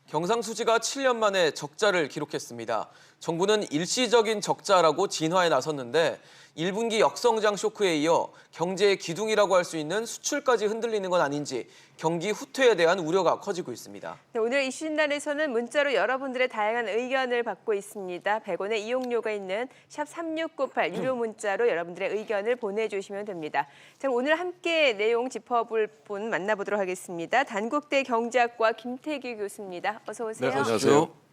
경상수지가 7년 만에 적자를 기록했습니다. 정부는 일시적인 적자라고 진화에 나섰는데 1분기 역성장 쇼크에 이어 경제의 기둥이라고 할 수 있는 수출까지 흔들리는 건 아닌지 경기 후퇴에 대한 우려가 커지고 있습니다. 네, 오늘 이슈진단에서는 문자로 여러분들의 다양한 의견을 받고 있습니다. 100원의 이용료가 있는 샵 3698 유료 문자로 여러분들의 의견을 보내주시면 됩니다. 자, 오늘 함께 내용 짚어볼 분 만나보도록 하겠습니다. 단국대 경제학과 김태규 교수입니다. 어서 오세요. 네, 안녕하세요.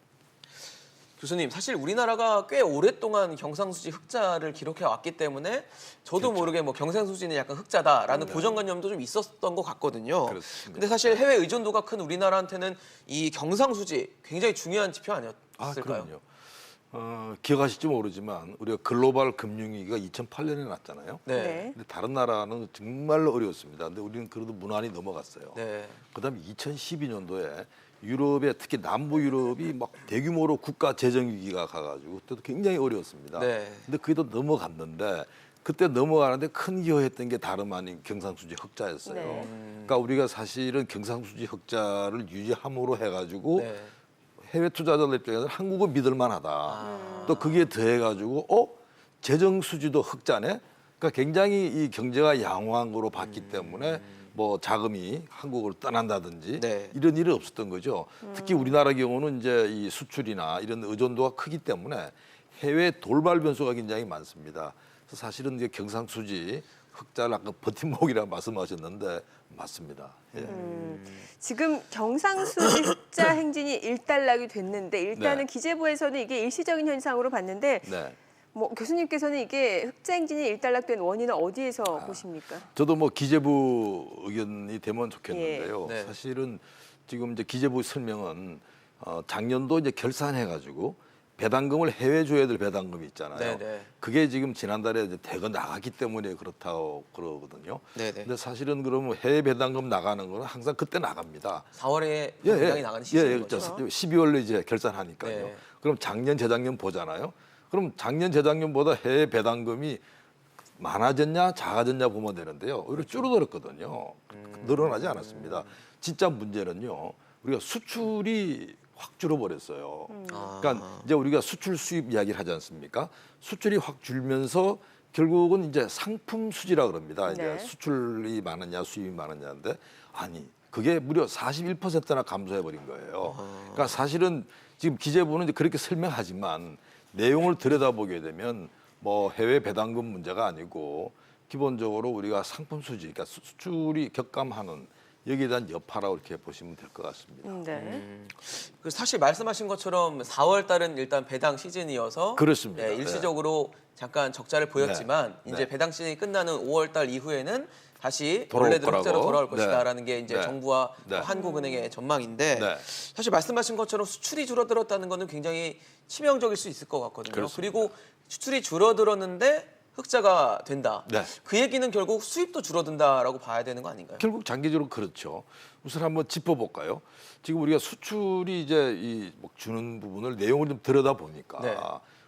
교수님, 사실 우리나라가 꽤 오랫동안 경상수지 흑자를 기록해 왔기 때문에 저도 모르게 뭐 경상수지는 약간 흑자다라는 고정관념도 좀 있었던 것 같거든요. 그렇습니다. 근데 사실 해외 의존도가 큰 우리나라한테는 이 경상수지 굉장히 중요한 지표 아니었을까요? 그럼요. 기억하실지 모르지만 우리가 글로벌 금융위기가 2008년에 났잖아요. 네. 근데 다른 나라는 정말로 어려웠습니다. 근데 우리는 그래도 무난히 넘어갔어요. 네. 그다음에 2012년도에 유럽에 특히 남부 유럽이 막 대규모로 국가 재정 위기가 가가지고 그때도 굉장히 어려웠습니다. 네. 근데 그게 또 넘어갔는데 그때 넘어가는데 큰 기여했던 게 다름 아닌 경상수지 흑자였어요. 네. 그러니까 우리가 사실은 경상수지 흑자를 유지함으로 해가지고 네. 해외 투자자들 입장에서는 한국은 믿을만하다. 또 그게 더해가지고 재정 수지도 흑자네. 그러니까 굉장히 이 경제가 양호한 거로 봤기 때문에 뭐 자금이 한국으로 떠난다든지 네. 이런 일은 없었던 거죠. 특히 우리나라 경우는 이제 이 수출이나 이런 의존도가 크기 때문에 해외 돌발 변수가 굉장히 많습니다. 그래서 사실은 이제 경상수지 흑자를 아까 버팀목이라고 말씀하셨는데 맞습니다. 예. 지금 경상수지 흑자 행진이 일단락이 됐는데 일단은 네. 기재부에서는 이게 일시적인 현상으로 봤는데 네. 뭐 교수님께서는 이게 흑자 행진이 일단락된 원인은 어디에서 보십니까? 저도 뭐 기재부 의견이 되면 좋겠는데요. 예. 네. 사실은 지금 이제 기재부 설명은 작년도 이제 결산해가지고 배당금을 해외 줘야 될 배당금이 있잖아요. 네네. 그게 지금 지난달에 이제 대거 나갔기 때문에 그렇다고 그러거든요. 네네. 근데 사실은 그러면 해외 배당금 나가는 거는 항상 그때 나갑니다. 4월에 배당이 나가는 시즌인 거죠. 12월로 이제 결산하니까요. 네. 그럼 작년 재작년 보잖아요. 그럼 작년 재작년보다 해외 배당금이 많아졌냐 작아졌냐 보면 되는데요. 오히려 줄어들었거든요. 늘어나지 않았습니다. 진짜 문제는요. 우리가 수출이 확 줄어버렸어요. 그러니까 이제 우리가 수출 수입 이야기를 하지 않습니까? 수출이 확 줄면서 결국은 이제 상품 수지라 그럽니다. 이제 네. 수출이 많으냐 수입이 많으냐인데 아니 그게 무려 41%나 감소해 버린 거예요. 그러니까 사실은 지금 기재부는 이제 그렇게 설명하지만 내용을 들여다보게 되면 뭐 해외 배당금 문제가 아니고 기본적으로 우리가 상품 수지, 그러니까 수출이 격감하는 여기에 대한 여파라고 이렇게 보시면 될 것 같습니다. 네. 그래서 사실 말씀하신 것처럼 4월 달은 일단 배당 시즌이어서 그렇습니다. 네, 일시적으로 잠깐 적자를 보였지만 네. 이제 네. 배당 시즌이 끝나는 5월 달 이후에는 다시 돌아올 원래대로 거라고. 흑자로 돌아올 네. 것이다라는 게 이제 네. 정부와 네. 한국은행의 전망인데 네. 사실 말씀하신 것처럼 수출이 줄어들었다는 거는 굉장히 치명적일 수 있을 것 같거든요. 그렇습니다. 그리고 수출이 줄어들었는데 흑자가 된다. 네. 그 얘기는 결국 수입도 줄어든다라고 봐야 되는 거 아닌가요? 결국 장기적으로 그렇죠. 우선 한번 짚어볼까요? 지금 우리가 수출이 이제 이 뭐 주는 부분을 내용을 좀 들여다 보니까 네.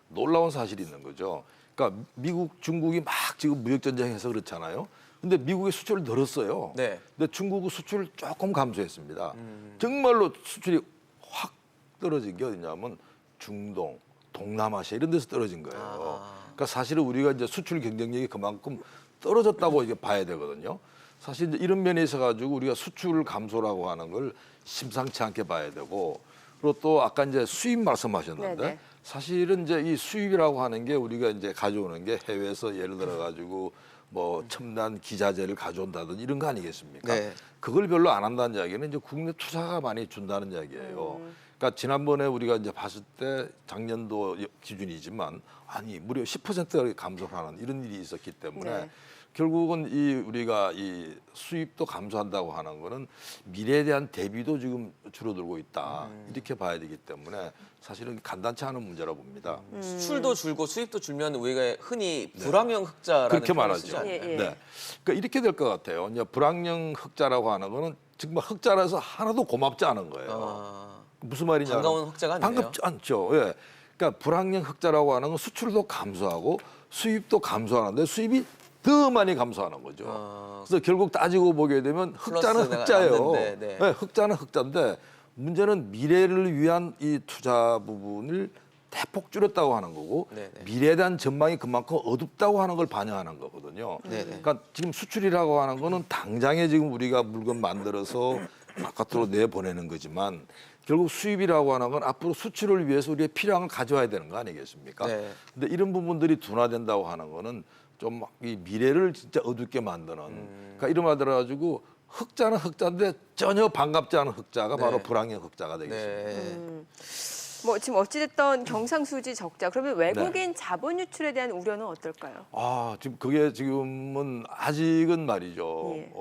놀라운 사실이 있는 거죠. 그러니까 미국, 중국이 막 지금 무역 전쟁해서 그렇잖아요. 근데 미국의 수출을 늘었어요. 네. 근데 중국은 수출을 조금 감소했습니다. 정말로 수출이 확 떨어진 게 어디냐면 중동, 동남아시아 이런 데서 떨어진 거예요. 그러니까 사실은 우리가 이제 수출 경쟁력이 그만큼 떨어졌다고 이게 봐야 되거든요. 사실 이제 이런 면에 있어 가지고 우리가 수출 감소라고 하는 걸 심상치 않게 봐야 되고 그리고 또 아까 이제 수입 말씀하셨는데 네네. 사실은 이제 이 수입이라고 하는 게 우리가 이제 가져오는 게 해외에서 예를 들어 가지고 뭐 첨단 기자재를 가져온다든지 이런 거 아니겠습니까? 네. 그걸 별로 안 한다는 이야기는 이제 국내 투자가 많이 준다는 이야기예요. 그러니까 지난번에 우리가 이제 봤을 때 작년도 기준이지만 아니 무려 10%가 감소하는 이런 일이 있었기 때문에 네. 결국은 이 우리가 이 수입도 감소한다고 하는 거는 미래에 대한 대비도 지금 줄어들고 있다 이렇게 봐야 되기 때문에 사실은 간단치 않은 문제라고 봅니다. 수출도 줄고 수입도 줄면 우리가 흔히 불황형 흑자라는 그렇게 표현을 말하죠. 쓰지 않나요? 예, 예. 네. 그러니까 이렇게 될 것 같아요. 이제 불황형 흑자라고 하는 거는 정말 흑자라서 하나도 고맙지 않은 거예요. 무슨 말이냐? 반가운 흑자가 아니네요. 반갑지 않죠. 예. 그러니까 불황형 흑자라고 하는 건 수출도 감소하고 수입도 감소하는데 수입이 더 많이 감소하는 거죠. 그래서 결국 따지고 보게 되면 흑자는 플러스가 흑자예요. 맞는데, 네. 네, 흑자는 흑자인데 문제는 미래를 위한 이 투자 부분을 대폭 줄였다고 하는 거고 네네. 미래에 대한 전망이 그만큼 어둡다고 하는 걸 반영하는 거거든요. 네네. 그러니까 지금 수출이라고 하는 거는 당장에 지금 우리가 물건 만들어서 바깥으로 내보내는 거지만 결국 수입이라고 하는 건 앞으로 수출을 위해서 우리가 필요한 걸 가져와야 되는 거 아니겠습니까? 네. 근데 이런 부분들이 둔화된다고 하는 거는 좀 이 미래를 진짜 어둡게 만드는 그러니까 이런 말 들어가지고 흑자는 흑자인데 전혀 반갑지 않은 흑자가 바로 네. 불황의 흑자가 되겠습니다. 네. 뭐 지금 어찌됐던 경상수지 적자. 그러면 외국인 자본 유출에 대한 우려는 어떨까요? 아, 지금 그게 지금은 아직은 말이죠. 예.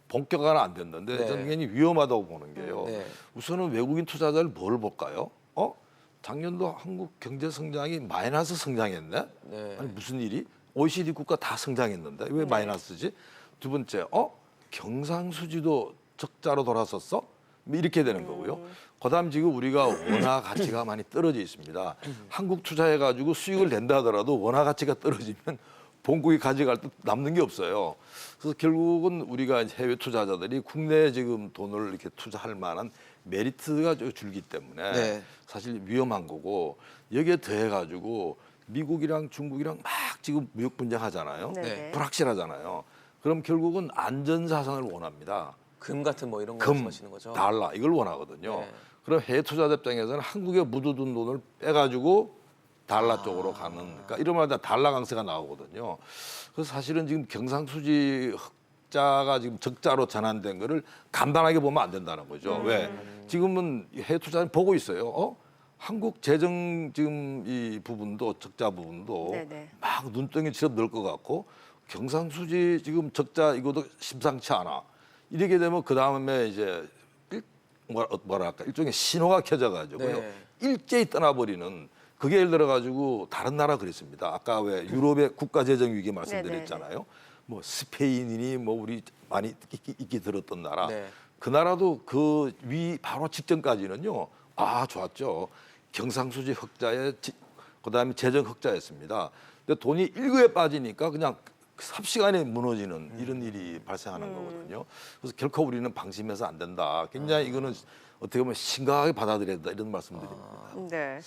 본격화는 안 됐는데 네. 저는 굉장히 위험하다고 보는 게요. 네. 우선은 외국인 투자자를 뭘 볼까요? 작년도 한국 경제 성장이 마이너스 성장했네. 네. 아니 무슨 일이? OECD 국가 다 성장했는데 왜 마이너스지? 두 번째, 경상수지도 적자로 돌아섰어? 뭐 이렇게 되는 거고요. 그다음 지금 우리가 원화 가치가 많이 떨어져 있습니다. 한국 투자해가지고 수익을 낸다 하더라도 원화 가치가 떨어지면 본국이 가져갈 때 남는 게 없어요. 그래서 결국은 우리가 해외 투자자들이 국내에 지금 돈을 이렇게 투자할 만한 메리트가 줄기 때문에 네. 사실 위험한 거고 여기에 더해가지고 미국이랑 중국이랑 막 지금 무역 분쟁하잖아요. 네. 불확실하잖아요. 그럼 결국은 안전자산을 원합니다. 금 같은 뭐 이런 거 금, 말씀하시는 거죠? 달러 이걸 원하거든요. 네. 그럼 해외 투자자 입장에서는 한국에 묻어둔 돈을 빼가지고 달러 쪽으로 가는 그러니까 이러면 달러 강세가 나오거든요. 그래서 사실은 지금 경상수지 흑자가 지금 적자로 전환된 거를 간단하게 보면 안 된다는 거죠. 왜? 지금은 해외 투자는 보고 있어요. 한국 재정 지금 이 부분도 적자 부분도 네네. 막 눈덩이처럼 늘 것 같고 경상수지 지금 적자 이것도 심상치 않아. 이렇게 되면 그 다음에 이제 뭐랄까 일종의 신호가 켜져가지고요. 네. 일제히 떠나버리는 그게 예를 들어가지고 다른 나라 그랬습니다. 아까 왜 유럽의 국가 재정 위기 말씀드렸잖아요. 뭐 스페인이니 뭐 우리 많이 익히 들었던 나라. 네. 그 나라도 그 위 바로 직전까지는요. 좋았죠. 경상수지 흑자에 그다음에 재정 흑자였습니다. 근데 돈이 일거에 빠지니까 그냥 삽시간에 무너지는 이런 일이 발생하는 거거든요. 그래서 결코 우리는 방심해서 안 된다. 굉장히 이거는 어떻게 보면 심각하게 받아들여야 된다 이런 말씀드립니다. 네.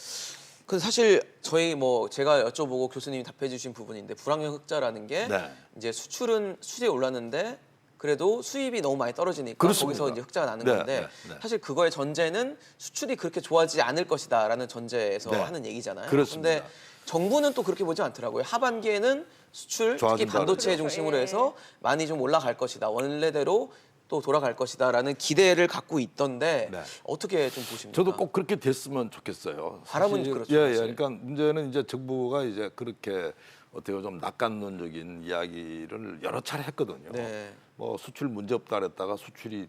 그 사실 저희 뭐 제가 여쭤보고 교수님이 답해 주신 부분인데 불황형 흑자라는 게 네. 이제 수출은 수지에 올랐는데 그래도 수입이 너무 많이 떨어지니까 그렇습니다. 거기서 이제 흑자가 나는 네, 건데 네, 네. 사실 그거의 전제는 수출이 그렇게 좋아지지 않을 것이다라는 전제에서 네. 하는 얘기잖아요. 그렇습니다. 근데 정부는 또 그렇게 보지 않더라고요. 하반기에는 수출 특히 좋아진다는 반도체 거죠. 중심으로 예. 해서 많이 좀 올라갈 것이다. 원래대로 또 돌아갈 것이다라는 기대를 갖고 있던데 네. 어떻게 좀 보십니까? 저도 꼭 그렇게 됐으면 좋겠어요. 바람은 사실, 그렇죠, 예, 예. 사실. 그러니까 문제는 이제 정부가 이제 그렇게 어떻게 좀 낙관론적인 이야기를 여러 차례 했거든요. 네. 뭐 수출 문제 없다 그랬다가 수출이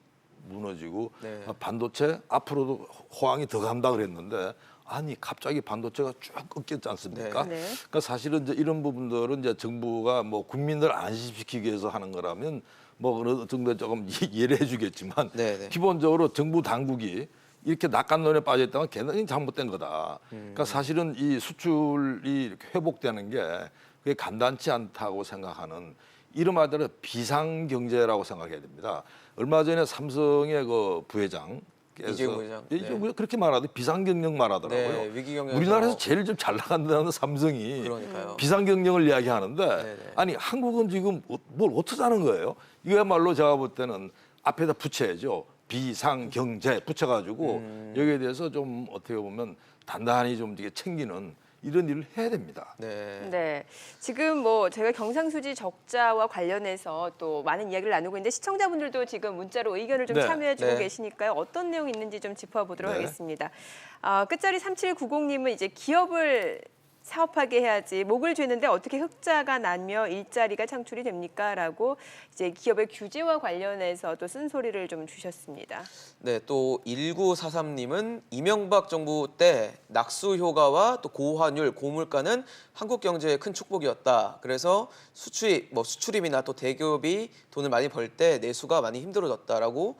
무너지고 네. 반도체 앞으로도 호황이 더 간다 그랬는데 아니 갑자기 반도체가 쭉 꺾였지 않습니까? 네. 네. 그러니까 사실은 이제 이런 부분들은 이제 정부가 뭐 국민들 안심시키기 위해서 하는 거라면 뭐 어느 정도 조금 이해를 해주겠지만 네, 네. 기본적으로 정부 당국이 이렇게 낙관론에 빠져 있다면 굉장히 잘못된 거다. 그러니까 사실은 이 수출이 이렇게 회복되는 게 그게 간단치 않다고 생각하는 이름하대로 비상경제라고 생각해야 됩니다. 얼마 전에 삼성의 그 부회장 이재용 부회장. 네. 그렇게 말하더니 비상경영 말하더라고요. 네, 위기경영에서 우리나라에서 제일 좀 잘 나간다는 삼성이 그러니까요. 비상경영을 이야기하는데 네네. 아니 한국은 지금 뭘 어떻게 하는 거예요? 이거야말로 제가 볼 때는 앞에다 붙여야죠. 비상경제 붙여가지고 여기에 대해서 좀 어떻게 보면 단단히 좀 이게 챙기는 이런 일을 해야 됩니다. 네. 네. 지금 뭐 저희가 경상수지 적자와 관련해서 또 많은 이야기를 나누고 있는데 시청자분들도 지금 문자로 의견을 좀 네. 참여해주고 네. 계시니까요. 어떤 내용이 있는지 좀 짚어보도록 네. 하겠습니다. 끝자리 3790님은 이제 기업을 사업하게 해야지 목을 죄는데 어떻게 흑자가 나며 일자리가 창출이 됩니까? 라고 이제 기업의 규제와 관련해서 또 쓴소리를 좀 주셨습니다. 네, 또 1943님은 이명박 정부 때 낙수 효과와 또 고환율, 고물가는 한국 경제의 큰 축복이었다. 그래서 수출입이나 또 대기업이 돈을 많이 벌 때 내수가 많이 힘들어졌다라고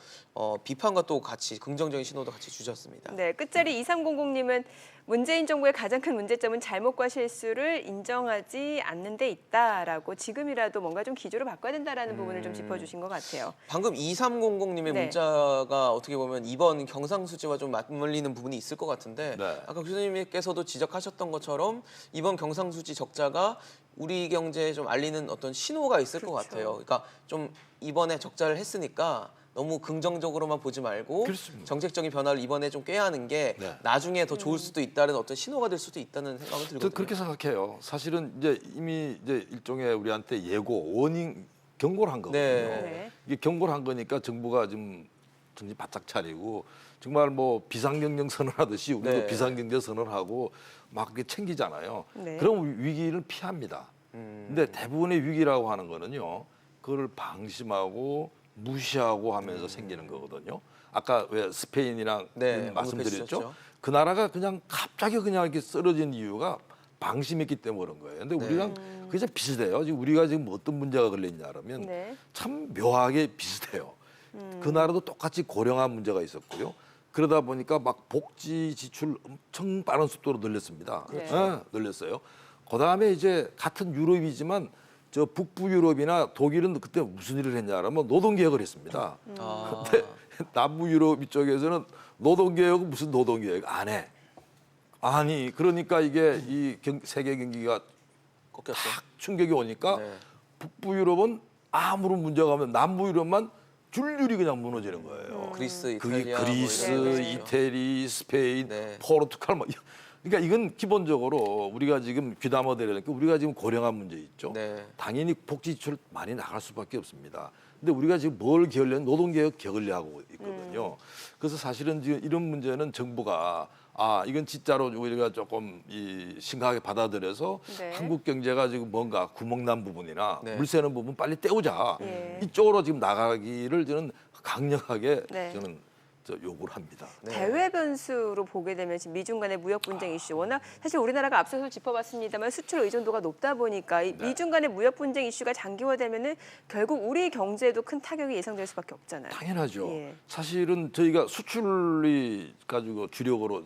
비판과 또 같이 긍정적인 신호도 같이 주셨습니다. 네, 끝자리 2300님은 문재인 정부의 가장 큰 문제점은 잘못 잘못과 실수를 인정하지 않는 데 있다라고 지금이라도 뭔가 좀 기조를 바꿔야 된다라는 부분을 좀 짚어주신 것 같아요. 방금 2300님의 네. 문자가 어떻게 보면 이번 경상수지와 좀 맞물리는 부분이 있을 것 같은데 네. 아까 교수님께서도 지적하셨던 것처럼 이번 경상수지 적자가 우리 경제에 좀 알리는 어떤 신호가 있을 것 그렇죠. 같아요. 그러니까 좀 이번에 적자를 했으니까 너무 긍정적으로만 보지 말고 그렇습니다. 정책적인 변화를 이번에 좀 꾀하는 게 네. 나중에 더 좋을 수도 있다는 어떤 신호가 될 수도 있다는 생각은 저 들거든요. 그렇게 생각해요. 사실은 이제 이미 이제 일종의 우리한테 예고, 워닝, 경고를 한 거거든요. 네. 이게 경고를 한 거니까 정부가 좀 정신 바짝 차리고 정말 뭐 비상경영 선언하듯이 우리도 네. 비상경제 선언하고 막 그렇게 챙기잖아요. 네. 그럼 위기를 피합니다. 근데 대부분의 위기라고 하는 거는요, 그걸 방심하고 무시하고 하면서 생기는 거거든요. 아까 왜 스페인이랑 네, 말씀드렸죠. 언급해 그 나라가 그냥 갑자기 그냥 이렇게 쓰러진 이유가 방심했기 때문에 그런 거예요. 근데 네. 우리랑 그게 좀 비슷해요. 지금 우리가 지금 어떤 문제가 걸렸냐면 네. 참 묘하게 비슷해요. 그 나라도 똑같이 고령화 문제가 있었고요. 그러다 보니까 막 복지 지출 엄청 빠른 속도로 늘렸습니다. 네. 늘렸어요. 그 다음에 이제 같은 유럽이지만 저 북부 유럽이나 독일은 그때 무슨 일을 했냐면 노동 개혁을 했습니다. 아, 근데 남부 유럽 이쪽에서는 노동 개혁은 무슨 노동 개혁 안 해. 아니 그러니까 이게 이 세계 경기가 꺾였죠. 탁 충격이 오니까 네. 북부 유럽은 아무런 문제가 없는 남부 유럽만 줄줄이 그냥 무너지는 거예요. 그리스, 그게 이탈리아, 그리스, 뭐 이런 네. 이태리, 스페인, 네. 포르투갈 뭐 그러니까 이건 기본적으로 우리가 지금 귀담아 들으니까 우리가 지금 고령화 문제 있죠. 네. 당연히 복지 지출 많이 나갈 수밖에 없습니다. 근데 우리가 지금 뭘 게을려 노동개혁 게을려 하고 있거든요. 그래서 사실은 지금 이런 문제는 정부가 이건 진짜로 우리가 조금 심각하게 받아들여서 네. 한국 경제가 지금 뭔가 구멍난 부분이나 네. 물새는 부분 빨리 떼우자. 예. 이쪽으로 지금 나가기를 저는 강력하게 네. 저는 요구를 합니다. 네. 대외 변수로 보게 되면 지금 미중 간의 무역 분쟁 이슈 워낙 사실 우리나라가 앞서서 짚어봤습니다만 수출 의존도가 높다 보니까 이 네. 미중 간의 무역 분쟁 이슈가 장기화되면은 결국 우리 경제에도 큰 타격이 예상될 수밖에 없잖아요. 당연하죠. 예. 사실은 저희가 수출이 가지고 주력으로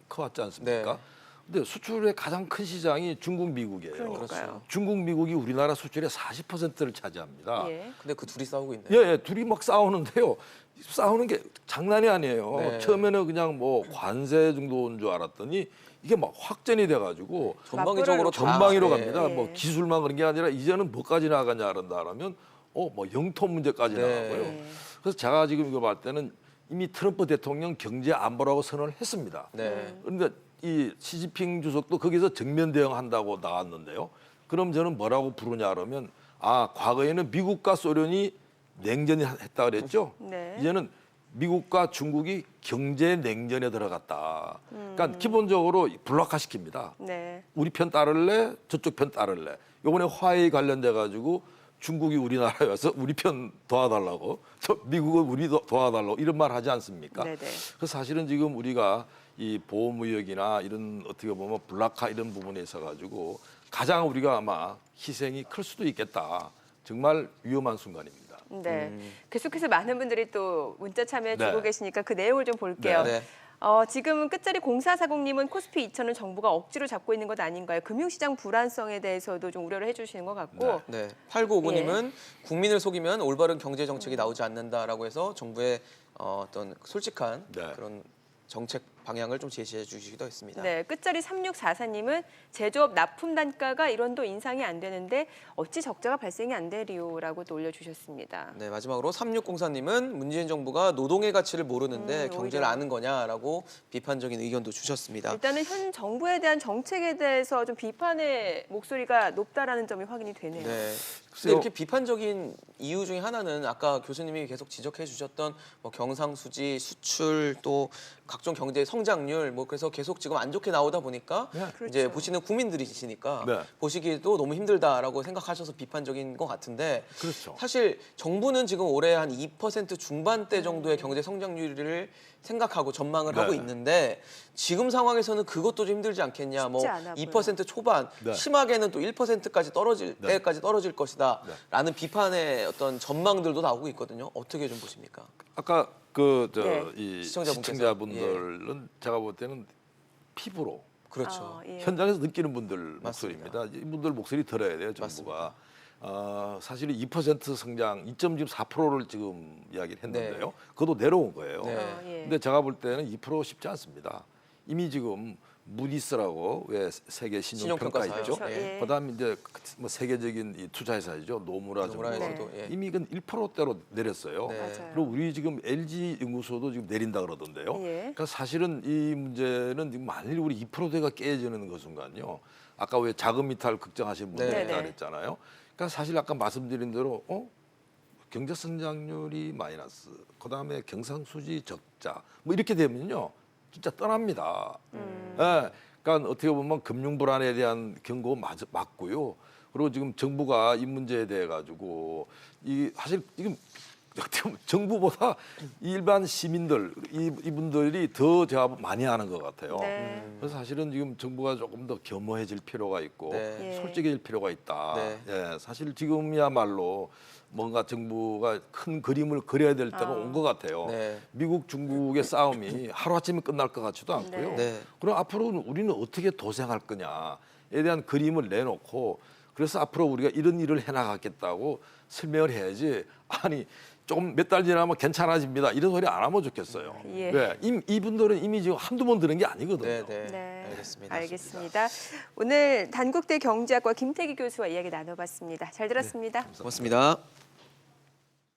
커왔지 않습니까? 네. 근데 수출의 가장 큰 시장이 중국, 미국이에요. 그러니까요. 중국, 미국이 우리나라 수출의 40%를 차지합니다. 예. 근데 그 둘이 싸우고 있네요. 예, 둘이 막 싸우는데요. 싸우는 게 장난이 아니에요. 네. 처음에는 그냥 뭐 관세 정도인 줄 알았더니 이게 막 확전이 돼가지고 전방위적으로 다, 전방위로 네. 갑니다. 네. 뭐 기술만 그런 게 아니라 이제는 뭐까지 나가냐 하면 뭐 영토 문제까지 네. 나가고요. 네. 그래서 제가 지금 이거 봤을 때는 이미 트럼프 대통령 경제 안보라고 선언을 했습니다. 네. 그런데 이 시진핑 주석도 거기서 정면 대응한다고 나왔는데요. 그럼 저는 뭐라고 부르냐 그러면 과거에는 미국과 소련이 냉전이 했다 그랬죠. 네. 이제는 미국과 중국이 경제 냉전에 들어갔다. 그러니까 기본적으로 불락화시킵니다. 네. 우리 편 따를래, 저쪽 편 따를래. 이번에 화해에 관련돼 가지고 중국이 우리나라에 와서 우리 편 도와달라고, 미국은 우리 도와달라고 이런 말 하지 않습니까? 네네. 그래서 사실은 지금 우리가 이 보호무역이나 이런 어떻게 보면 불락화 이런 부분에 있어 가지고 가장 우리가 아마 희생이 클 수도 있겠다. 정말 위험한 순간입니다. 네. 계속해서 많은 분들이 또 문자 참여해 주고 네. 계시니까 그 내용을 좀 볼게요. 네. 지금은 끝자리 0440님은 코스피 2000은 정부가 억지로 잡고 있는 것 아닌가요? 금융시장 불안성에 대해서도 좀 우려를 해주시는 것 같고. 네. 8959님은 국민을 속이면 올바른 경제 정책이 나오지 않는다라고 해서 정부의 어떤 솔직한 네. 그런 정책 방향을 좀 제시해 주시기도 했습니다. 네, 끝자리 3644님은 제조업 납품 단가가 1원도 인상이 안 되는데 어찌 적자가 발생이 안 되리요라고 또 올려주셨습니다. 네, 마지막으로 3604님은 문재인 정부가 노동의 가치를 모르는데 경제를 오히려. 아는 거냐라고 비판적인 의견도 주셨습니다. 일단은 현 정부에 대한 정책에 대해서 좀 비판의 목소리가 높다라는 점이 확인이 되네요. 네. 글쎄요. 근데 이렇게 비판적인 이유 중에 하나는 아까 교수님이 계속 지적해 주셨던 뭐 경상수지, 수출 또 각종 경제 성장률 뭐 그래서 계속 지금 안 좋게 나오다 보니까 네. 이제 그렇죠. 보시는 국민들이시니까 네. 보시기에도 너무 힘들다라고 생각하셔서 비판적인 것 같은데 그렇죠. 사실 정부는 지금 올해 한 2% 중반대 정도의 경제 성장률을 생각하고 전망을 네. 하고 있는데 지금 상황에서는 그것도 좀 힘들지 않겠냐. 뭐 쉽지 않아 보여요. 2% 초반, 네. 심하게는 또 1%까지 떨어질 네. 때까지 떨어질 것이다. 네. 라는 비판의 어떤 전망들도 나오고 있거든요. 어떻게 좀 보십니까? 아까 네. 이 시청자분께서. 시청자분들은 제가 볼 때는 피부로 그렇죠. 예. 현장에서 느끼는 분들 목소리입니다. 이분들 목소리 들어야 돼요, 정부가. 사실은 2% 성장, 2.4%를 지금 이야기를 했는데요. 네. 그것도 내려온 거예요. 네. 예. 근데 제가 볼 때는 2% 쉽지 않습니다. 이미 지금 무디스라고 왜 세계 신용평가 신용평가사요. 있죠. 그렇죠. 예. 그다음에 이제 뭐 세계적인 이 투자회사이죠. 노무라 정도. 노무라에서도 예. 이미 이건 1%대로 내렸어요. 네. 맞아요. 그리고 우리 지금 LG 연구소도 지금 내린다 그러던데요. 예. 그러니까 사실은 이 문제는 지금 만일 우리 2%대가 깨지는 그 순간요. 아까 왜 자금 이탈 걱정하시는 분들 네. 있다 그랬잖아요. 그러니까 사실 아까 말씀드린 대로 경제 성장률이 마이너스, 그다음에 경상수지 적자 뭐 이렇게 되면요. 진짜 떠납니다. 예, 그러니까 어떻게 보면 금융 불안에 대한 경고 맞고요. 그리고 지금 정부가 이 문제에 대해 가지고 이 사실 지금 어떻게 보면 정부보다 일반 시민들 이분들이 더 제가 많이 하는 것 같아요. 네. 그래서 사실은 지금 정부가 조금 더 겸허해질 필요가 있고 네. 예. 솔직해질 필요가 있다. 네. 예, 사실 지금이야말로 뭔가 정부가 큰 그림을 그려야 될 때가 온 것 같아요. 네. 미국, 중국의 싸움이 하루아침에 끝날 것 같지도 않고요. 네. 그럼 앞으로는 우리는 어떻게 도생할 거냐에 대한 그림을 내놓고 그래서 앞으로 우리가 이런 일을 해나가겠다고 설명을 해야지. 아니 조금 몇 달 지나면 괜찮아집니다. 이런 소리 안 하면 좋겠어요. 예. 왜? 이분들은 이미 지금 한두 번 들은 게 아니거든요. 네, 네. 네. 알겠습니다. 알겠습니다. 오늘 단국대 경제학과 김태기 교수와 이야기 나눠봤습니다. 잘 들었습니다. 고맙습니다.